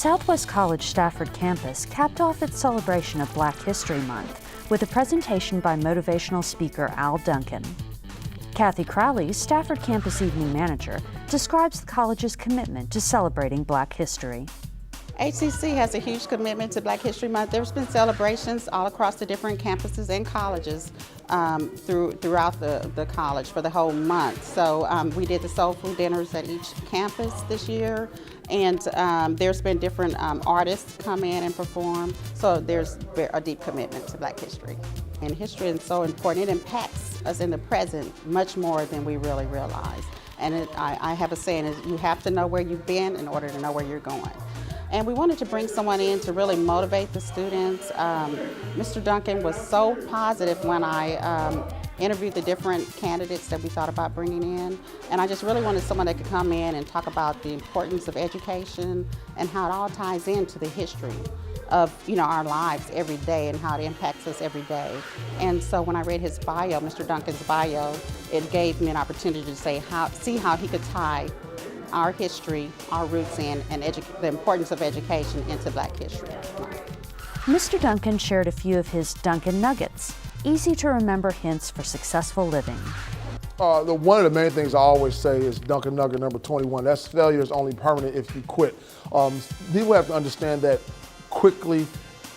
Southwest College Stafford campus capped off its celebration of Black History Month with a presentation by motivational speaker Al Duncan. Kathy Crowley, Stafford campus evening manager, describes the college's commitment to celebrating Black history. HCC has a huge commitment to Black History Month. There's been celebrations all across the different campuses and colleges throughout the college for the whole month. So we did the soul food dinners at each campus this year, and there's been different artists come in and perform. So there's a deep commitment to Black history. And history is so important. It impacts us in the present much more than we really realize. And I have a saying, is you have to know where you've been in order to know where you're going. And we wanted to bring someone in to really motivate the students. Mr. Duncan was so positive when I interviewed the different candidates that we thought about bringing in. And I just really wanted someone that could come in and talk about the importance of education and how it all ties into the history of our lives every day and how it impacts us every day. And so when I read his bio, Mr. Duncan's bio, it gave me an opportunity to see how he could tie our history, our roots in, and the importance of education into Black history. Mr. Duncan shared a few of his Duncan Nuggets, easy to remember hints for successful living. One of the main things I always say is Duncan Nugget number 21. That's failure is only permanent if you quit. People have to understand that quickly,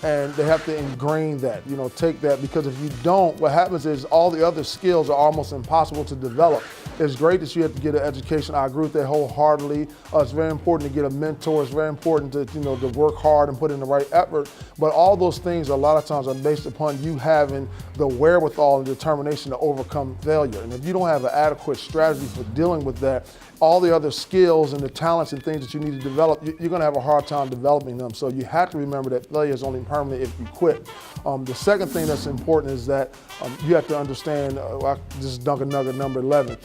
and they have to ingrain that, take that, because if you don't, what happens is all the other skills are almost impossible to develop. It's great that you have to get an education. I agree with that wholeheartedly. It's very important to get a mentor. It's very important to, to work hard and put in the right effort. But all those things a lot of times are based upon you having the wherewithal and determination to overcome failure. And if you don't have an adequate strategy for dealing with that, all the other skills and the talents and things that you need to develop, you're going to have a hard time developing them. So you have to remember that failure is only permanent if you quit. The second thing that's important is that you have to understand, this is Duncan Nugget number 11,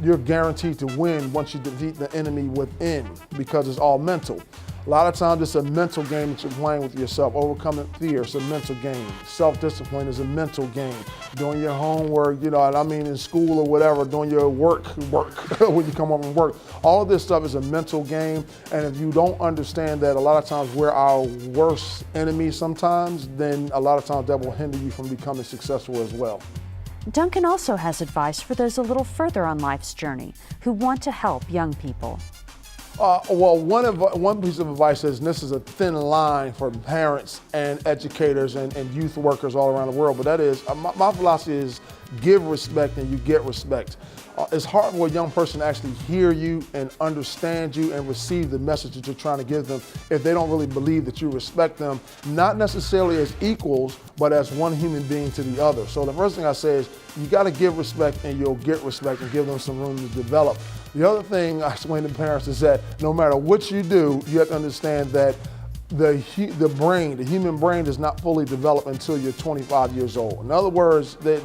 you're guaranteed to win once you defeat the enemy within, because it's all mental. A lot of times it's a mental game that you're playing with yourself. Overcoming fear is a mental game. Self-discipline is a mental game. Doing your homework, in school or whatever, doing your work when you come home from work. All of this stuff is a mental game, and if you don't understand that a lot of times we're our worst enemy sometimes, then a lot of times that will hinder you from becoming successful as well. Duncan also has advice for those a little further on life's journey who want to help young people. One piece of advice is, and this is a thin line for parents and educators and youth workers all around the world, but that is, my philosophy is give respect and you get respect. It's hard for a young person to actually hear you and understand you and receive the message that you're trying to give them if they don't really believe that you respect them, not necessarily as equals, but as one human being to the other. So the first thing I say is, you gotta give respect and you'll get respect, and give them some room to develop. The other thing I explain to parents is that no matter what you do, you have to understand that the human brain does not fully develop until you're 25 years old. In other words, they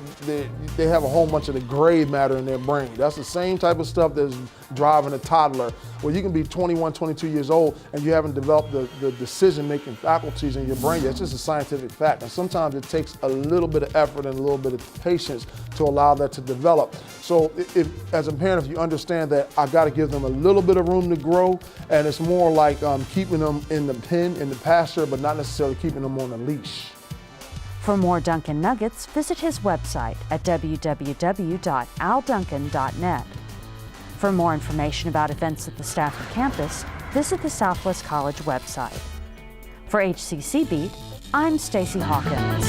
have a whole bunch of the gray matter in their brain. That's the same type of stuff that's driving a toddler, where you can be 21, 22 years old and you haven't developed the decision-making faculties in your brain. That's just a scientific fact. And sometimes it takes a little bit of effort and a little bit of patience to allow that to develop. So as a parent, if you understand that I got to give them a little bit of room to grow, and it's more like keeping them in the pen, in the pasture, but not necessarily keeping them on a leash. For more Duncan Nuggets, visit his website at www.alduncan.net. For more information about events at the Stafford campus, visit the Southwest College website. For HCC Beat, I'm Stacy Hawkins.